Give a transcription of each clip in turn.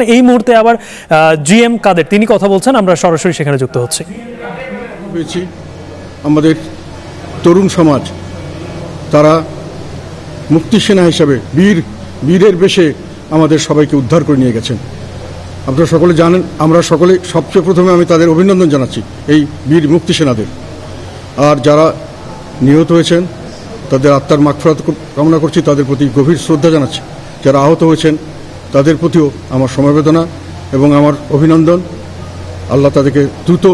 এই মুহূর্তে আবার জিএম কাদের তিনি কথা বলছেন, আমরা সরাসরি সেখানে যুক্ত হচ্ছি। আমাদের তরুণ সমাজ তারা মুক্তি সেনা হিসাবে বীরের বেশে আমাদের সবাইকে উদ্ধার করে নিয়ে গেছেন। আপনারা সকলে জানেন, আমরা সকলে সবচেয়ে প্রথমে আমি তাদের অভিনন্দন জানাচ্ছি, এই বীর মুক্তি সেনাদের। আর যারা নিহত হয়েছেন তাদের আত্মার মাগফিরাত কামনা করছি, তাদের প্রতি গভীর শ্রদ্ধা জানাচ্ছি। যারা আহত হয়েছেন তাদের প্রতিও আমার সমবেদনা এবং আমার অভিনন্দন। আল্লাহ তাদেরকে দ্রুত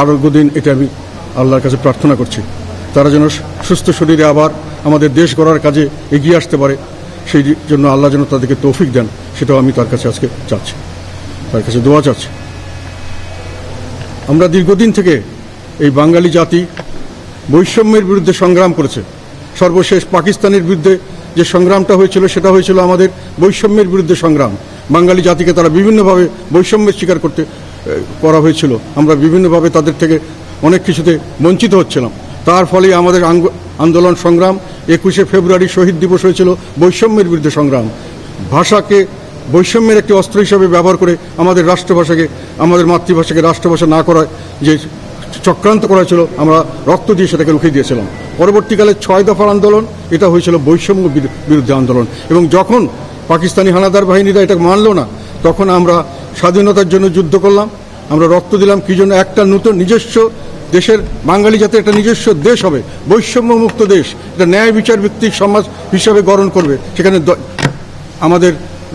আরোগ্য দিন, এটা আমি আল্লাহর কাছে প্রার্থনা করছি। তারা যেন সুস্থ শরীরে আবার আমাদের দেশ গড়ার কাজে এগিয়ে আসতে পারে, সেই জন্য আল্লাহ যেন তাদেরকে তৌফিক দেন, সেটাও আমি তার কাছে আজকে চাচ্ছি, তার কাছে দোয়া চাচ্ছি। আমরা দীর্ঘদিন থেকে এই বাঙালি জাতি বৈষম্যের বিরুদ্ধে সংগ্রাম করেছে। সর্বশেষ পাকিস্তানের বিরুদ্ধে যে সংগ্রামটা হয়েছিল সেটা হয়েছিল আমাদের বৈষম্যের বিরুদ্ধে সংগ্রাম। বাঙালি জাতিকে তারা বিভিন্নভাবে বৈষম্যের শিকার করা হয়েছিল। আমরা বিভিন্নভাবে তাদের থেকে অনেক কিছুতে বঞ্চিত হচ্ছিলাম। তার ফলে আমাদের আন্দোলন সংগ্রাম 21শে ফেব্রুয়ারি শহীদ দিবস হয়েছিল বৈষম্যের বিরুদ্ধে সংগ্রাম। ভাষাকে বৈষম্যের একটি অস্ত্র হিসাবে ব্যবহার করে আমাদের রাষ্ট্রভাষাকে, আমাদের মাতৃভাষাকে রাষ্ট্রভাষা না করায় যে চক্রান্ত করা ছিল, আমরা রক্ত দিয়ে সেটাকে রুখে দিয়েছিলাম। পরবর্তীকালে 6 দফার আন্দোলন, এটা হয়েছিল বৈষম্য বিরুদ্ধে আন্দোলন। এবং যখন পাকিস্তানি হানাদার বাহিনীরা এটা মানল না, তখন আমরা স্বাধীনতার জন্য যুদ্ধ করলাম, আমরা রক্ত দিলাম। কি জন্য? একটা নতুন নিজস্ব দেশের বাঙালি জাতির একটা নিজস্ব দেশ হবে, বৈষম্য মুক্ত দেশ, এটা ন্যায় বিচার ভিত্তিক সমাজ হিসাবে গঠন করবে, সেখানে আমাদের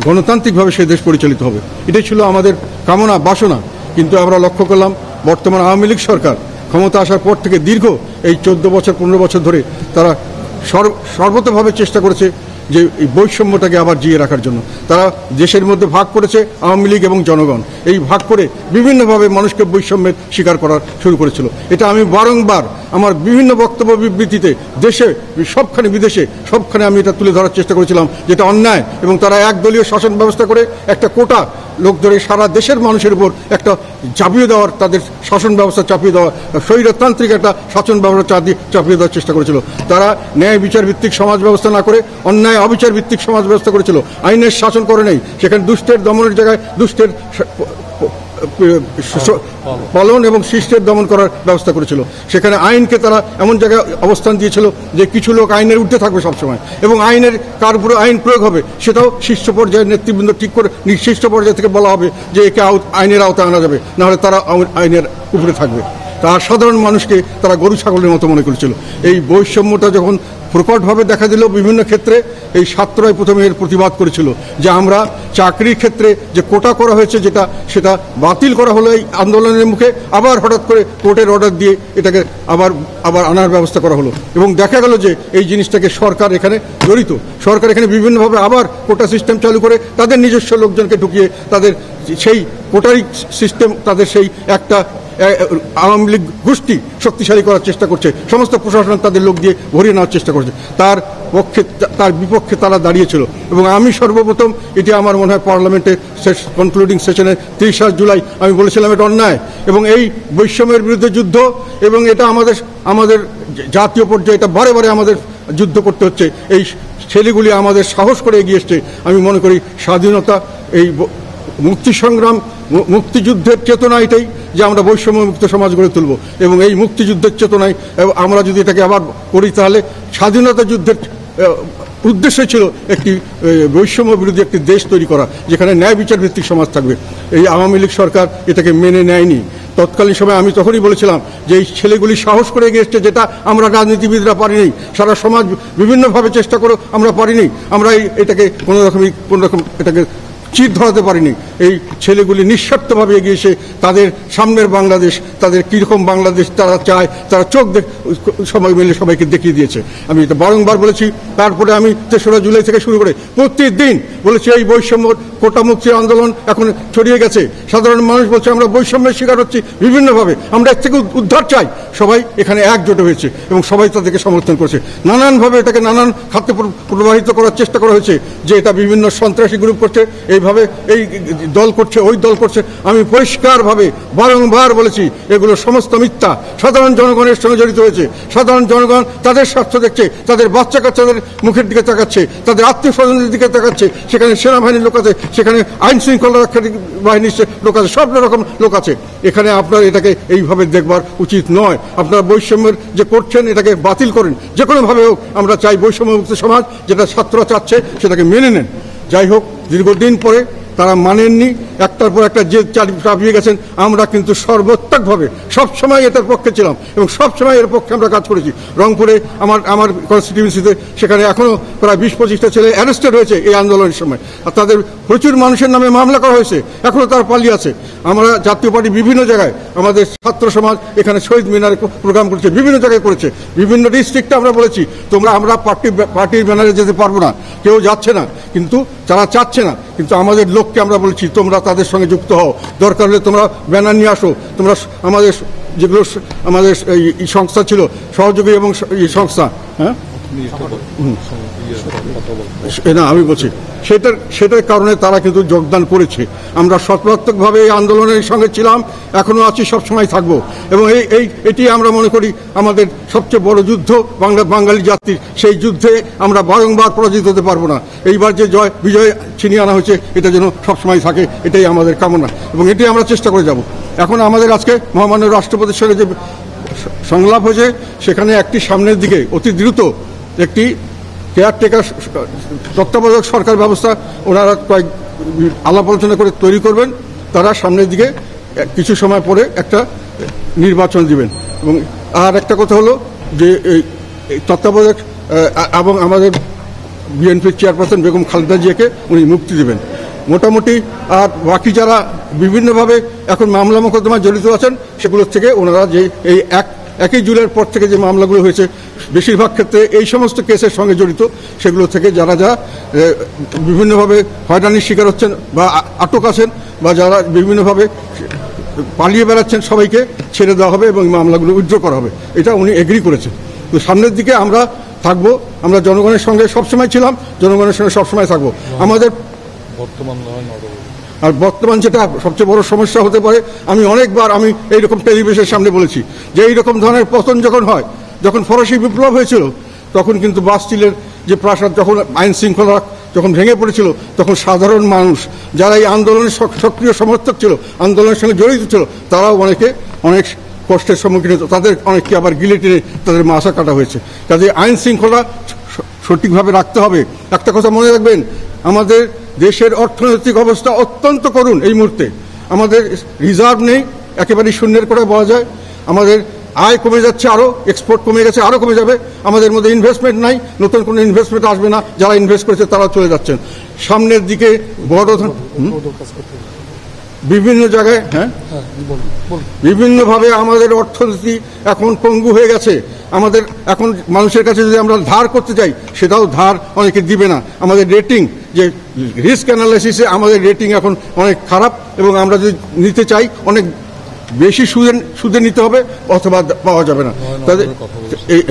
গণতান্ত্রিকভাবে সেই দেশ পরিচালিত হবে। এটাই ছিল আমাদের কামনা বাসনা। কিন্তু আমরা লক্ষ্য করলাম বর্তমান আওয়ামী লীগ সরকার ক্ষমতা আসার পর থেকে দীর্ঘ এই 14 বছর 15 বছর ধরে তারা সর্বতভাবে চেষ্টা করেছে যে এই বৈষম্যটাকে আবার জিয়ে রাখার জন্য। তারা দেশের মধ্যে ভাগ করেছে আওয়ামী লীগ এবং জনগণ, এই ভাগ করে বিভিন্নভাবে মানুষকে বৈষম্যের শিকার করা শুরু করেছিল। এটা আমি বারংবার আমার বিভিন্ন বক্তব্য বিবৃতিতে দেশে সবখানে বিদেশে সবখানে আমি এটা তুলে ধরার চেষ্টা করেছিলাম, যেটা অন্যায়। এবং তারা একদলীয় শাসন ব্যবস্থা করে একটা কোটা লোক ধরে সারা দেশের মানুষের উপর একটা চাপিয়ে দেওয়ার, তাদের শাসন ব্যবস্থা চাপিয়ে দেওয়া, স্বৈরতান্ত্রিক একটা শাসন ব্যবস্থা চাপিয়ে দেওয়ার চেষ্টা করেছিল। তারা ন্যায় বিচার ভিত্তিক সমাজ ব্যবস্থা না করে অন্যায় অবিচার ভিত্তিক সমাজ ব্যবস্থা করেছিল। আইনের শাসন করে নেই, সেখানে দুষ্টের দমনের জায়গায় দুষ্টের পালন এবং শিষ্টের দমন করার ব্যবস্থা করেছিল। সেখানে আইনকে তারা এমন জায়গায় অবস্থান দিয়েছিল যে কিছু লোক আইনের ঊর্ধ্বে থাকবে সবসময়, এবং আইনের কার উপরে আইন প্রয়োগ হবে সেটাও শীর্ষ পর্যায়ের নেতৃবৃন্দ ঠিক করে শীর্ষ পর্যায় থেকে বলা হবে যে একে আইনের আওতায় আনা যাবে, নাহলে তারা আইনের উপরে থাকবে। তার সাধারণ মানুষকে তারা গরু ছাগলের মতো মনে করেছিল। এই বৈষম্যটা যখন প্রকটভাবে দেখা দিল বিভিন্ন ক্ষেত্রে, এই ছাত্ররাই প্রথমে এর প্রতিবাদ করেছিল যে আমরা চাকরির ক্ষেত্রে যে কোটা করা হয়েছে সেটা বাতিল করা হলো এই আন্দোলনের মুখে, আবার হঠাৎ করে কোর্টের অর্ডার দিয়ে এটাকে আবার আনার ব্যবস্থা করা হলো। এবং দেখা গেল যে এই জিনিসটাকে সরকার এখানে জড়িত। সরকার এখানে বিভিন্নভাবে আবার কোটা সিস্টেম চালু করে তাদের নিজস্ব লোকজনকে ঢুকিয়ে তাদের সেই কোটারি সিস্টেম, তাদের সেই একটা আওয়ামী লীগ গোষ্ঠী শক্তিশালী করার চেষ্টা করছে। সমস্ত প্রশাসন তাদের লোক দিয়ে ভরিয়ে নেওয়ার চেষ্টা করছে। তার বিপক্ষে তারা দাঁড়িয়েছিল। এবং আমি সর্বপ্রথম, এটি আমার মনে হয় পার্লামেন্টের কনক্লুডিং সেশনের 30 জুলাই আমি বলেছিলাম এটা অন্যায় এবং এই বৈষম্যের বিরুদ্ধে যুদ্ধ, এবং এটা আমাদের জাতীয় পর্যায়ে এটা বারে বারে আমাদের যুদ্ধ করতে হচ্ছে। এই ছেলেগুলি আমাদের সাহস করে এগিয়ে এসছে। আমি মনে করি স্বাধীনতা, এই মুক্তি সংগ্রাম, মুক্তিযুদ্ধের চেতনা এটাই যে আমরা বৈষম্য মুক্ত সমাজ গড়ে তুলব। এবং এই মুক্তিযুদ্ধের চেতনায় আমরা যদি এটাকে আবার করি, তাহলে স্বাধীনতা যুদ্ধের উদ্দেশ্য ছিল একটি বৈষম্য বিরোধী একটি দেশ তৈরি করা, যেখানে ন্যায় বিচার ভিত্তিক সমাজ থাকবে। এই আওয়ামী লীগ সরকার এটাকে মেনে নেয়নি। তৎকালীন সময় আমি তখনই বলেছিলাম যে এই ছেলেগুলি সাহস করে এগিয়ে এসছে, যেটা আমরা রাজনীতিবিদরা পারিনি, সারা সমাজ বিভিন্নভাবে চেষ্টা করে আমরা পারিনি। আমরা এটাকে কোনো রকম এটাকে চির ধরাতে পারিনি। এই ছেলেগুলি নিঃস্বার্থভাবে এগিয়ে এসে তাদের সামনের বাংলাদেশ, তাদের কীরকম বাংলাদেশ তারা চায়, তারা সবাই মিলে সবাইকে দেখিয়ে দিয়েছে। আমি এটা বারংবার বলেছি। তারপরে আমি 3রা জুলাই থেকে শুরু করে প্রতিদিন বলেছি এই বৈষম্য কোটামুক্তি আন্দোলন এখন ছড়িয়ে গেছে। সাধারণ মানুষ বলছে আমরা বৈষম্যের শিকার হচ্ছি বিভিন্নভাবে, আমরা এর থেকে উদ্ধার চাই। সবাই এখানে একজোট হয়েছে এবং সবাই তাদেরকে সমর্থন করছে। নানানভাবে এটাকে নানান খাতে প্রবাহিত করার চেষ্টা করা হয়েছে যে এটা বিভিন্ন সন্ত্রাসী গ্রুপ করছে, এইভাবে এই দল করছে, ওই দল করছে। আমি পরিষ্কারভাবে বারংবার বলেছি এগুলো সমস্ত মিথ্যা। সাধারণ জনগণের সঙ্গে জড়িত হয়েছে। সাধারণ জনগণ তাদের স্বার্থ দেখছে, তাদের বাচ্চা কাচ্চাদের মুখের দিকে তাকাচ্ছে, তাদের আত্মীয় স্বজনদের দিকে তাকাচ্ছে। সেখানে সেনাবাহিনীর লোক আছে, সেখানে আইন শৃঙ্খলা রক্ষাকারী বাহিনীর লোক আছে, সব রকম লোক আছে। এখানে আপনার এটাকে এইভাবে দেখবার উচিত নয়। আপনারা বৈষম্যের যে করছেন এটাকে বাতিল করেন, যে কোনোভাবে হোক। আমরা চাই বৈষম্যমুক্ত সমাজ, যেটা ছাত্ররা চাচ্ছে সেটাকে মেনে নেন। যাই হোক, দীর্ঘদিন পরে তারা মানেননি, একটার পর একটা যে চাপিয়ে গেছেন। আমরা কিন্তু সর্বাত্মকভাবে সবসময় এটার পক্ষে ছিলাম এবং সবসময় এর পক্ষে আমরা কাজ করেছি। রংপুরে আমার কনস্টিটিউয়েন্সিতে সেখানে এখনও প্রায় 20-25টা ছেলে অ্যারেস্টেড হয়েছে এই আন্দোলনের সময়, আর তাদের প্রচুর মানুষের নামে মামলা করা হয়েছে, এখনও তারা পালিয়ে আছে। আমরা জাতীয় পার্টি বিভিন্ন জায়গায়, আমাদের ছাত্র সমাজ এখানে শহীদ মিনারে প্রোগ্রাম করেছে, বিভিন্ন জায়গায় করেছে, বিভিন্ন ডিস্ট্রিক্টে আমরা বলেছি আমরা পার্টির ব্যানারে যেতে পারবো না, কেউ যাচ্ছে না, কিন্তু যারা চাচ্ছে না, কিন্তু আমাদের লোককে আমরা বলছি তোমরা তাদের সঙ্গে যুক্ত হও, দরকার হলে তোমরা ব্যানার নিয়ে আসো। তোমরা আমাদের যেগুলো আমাদের এই সংস্থা ছিল সহযোগী এবং এই সংস্থা, হ্যাঁ না আমি বলছি সেটার কারণে তারা কিন্তু যোগদান করেছে। আমরা সর্বাত্মকভাবে এই আন্দোলনের সঙ্গে ছিলাম, এখনো আছি, সবসময় থাকবো। এবং এটি আমরা মনে করি আমাদের সবচেয়ে বড় যুদ্ধ বাঙালি জাতির। সেই যুদ্ধে আমরা বারংবার পরাজিত হতে পারবো না। এইবার যে বিজয় ছিনিয়ে আনা হয়েছে এটা যেন সবসময় থাকে, এটাই আমাদের কামনা এবং এটাই আমরা চেষ্টা করে যাব। এখন আমাদের আজকে মহামান্য রাষ্ট্রপতির সঙ্গে যে সংলাপ হয়েছে, সেখানে একটি সামনের দিকে অতি দ্রুত একটি কেয়ারটেকার তত্ত্বাবধায়ক সরকার ব্যবস্থা ওনারা কয়েক আলাপ আলোচনা করে তৈরি করবেন। তারা সামনের দিকে কিছু সময় পরে একটা নির্বাচন দিবেন। এবং আর একটা কথা হলো যে এই তত্ত্বাবধায়ক এবং আমাদের বিএনপির চেয়ারপারসন বেগম খালেদা জিয়াকে উনি মুক্তি দেবেন মোটামুটি। আর বাকি যারা বিভিন্নভাবে এখন মামলা মোকদ্দমায় জড়িত আছেন, সেগুলোর থেকে ওনারা যে এই 1 জুলাইয়ের পর থেকে যে মামলাগুলো হয়েছে, বেশিরভাগ ক্ষেত্রে এই সমস্ত কেসের সঙ্গে জড়িত, সেগুলো থেকে যারা বিভিন্নভাবে হয়রানির শিকার হচ্ছেন বা আটক আছেন বা যারা বিভিন্নভাবে পালিয়ে বেড়াচ্ছেন, সবাইকে ছেড়ে দেওয়া হবে এবং মামলাগুলো উইথড্র করা হবে। এটা উনি এগ্রি করেছেন। তো সামনের দিকে আমরা থাকবো, আমরা জনগণের সঙ্গে সবসময় ছিলাম, জনগণের সঙ্গে সবসময় থাকবো। আমাদের বর্তমান যেটা সবচেয়ে বড় সমস্যা হতে পারে, আমি অনেকবার এইরকম টেলিভিশনের সামনে বলেছি যে এইরকম ধরনের পতন যখন হয়, যখন ফরাসি বিপ্লব হয়েছিল, তখন কিন্তু বাস্টিলের যে প্রাসাদ, যখন আইন শৃঙ্খলা যখন ভেঙে পড়েছিল, তখন সাধারণ মানুষ যারা এই আন্দোলনের সক্রিয় সমর্থক ছিল, আন্দোলনের সঙ্গে জড়িত ছিল, তারাও অনেক কষ্টের সম্মুখীন হতো। তাদের অনেককে আবার গিলেটিনে তাদের মাথা কাটা হয়েছে। কাজে আইন শৃঙ্খলা সঠিকভাবে রাখতে হবে। একটা কথা মনে রাখবেন, আমাদের দেশের অর্থনৈতিক অবস্থা অত্যন্ত করুণ। এই মুহূর্তে আমাদের রিজার্ভ নেই, একেবারেই শূন্যের করে বলা যায়। আমাদের আয় কমে যাচ্ছে, আরও এক্সপোর্ট কমে গেছে, আরও কমে যাবে। আমাদের মধ্যে ইনভেস্টমেন্ট নাই, নতুন কোনো ইনভেস্টমেন্ট আসবে না। যারা ইনভেস্ট করেছে তারা চলে যাচ্ছেন। সামনের দিকে বড় বিভিন্ন জায়গায় বিভিন্নভাবে আমাদের অর্থনীতি এখন পঙ্গু হয়ে গেছে। আমাদের এখন মানুষের কাছে যদি আমরা ধার করতে চাই, সেটাও ধার অনেকে দিবে না। আমাদের রেটিং, যে রিস্ক অ্যানালাইসিসে আমাদের রেটিং এখন অনেক খারাপ এবং আমরা যদি নিতে চাই অনেক বেশি সুদে নিতে হবে অথবা পাওয়া যাবে না।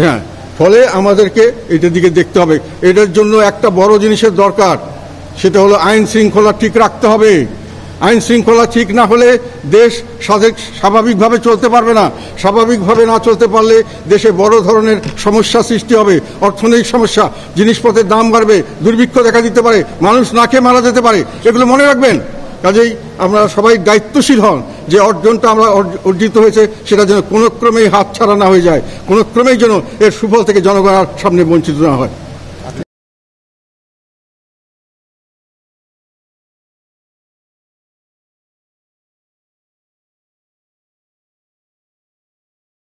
হ্যাঁ, ফলে আমাদেরকে এটার দিকে দেখতে হবে। এটার জন্য একটা বড় জিনিসের দরকার, সেটা হলো আইন শৃঙ্খলা ঠিক রাখতে হবে। আইন শৃঙ্খলা ঠিক না হলে দেশ স্বাভাবিকভাবে চলতে পারবে না। স্বাভাবিকভাবে না চলতে পারলে দেশে বড় ধরনের সমস্যা সৃষ্টি হবে, অর্থনৈতিক সমস্যা, জিনিসপত্রের দাম বাড়বে, দুর্ভিক্ষ দেখা দিতে পারে, মানুষ না খেয়ে মারা যেতে পারে। এগুলো মনে রাখবেন। কাজেই আমরা সবাই দায়িত্বশীল হন যে অর্জনটা আমরা অর্জিত হয়েছে সেটা যেন কোনো ক্রমেই হাতছাড়া না হয়ে যায়, কোনো ক্রমেই যেন এর সুফল থেকে জনগণের সামনে বঞ্চিত না হয়।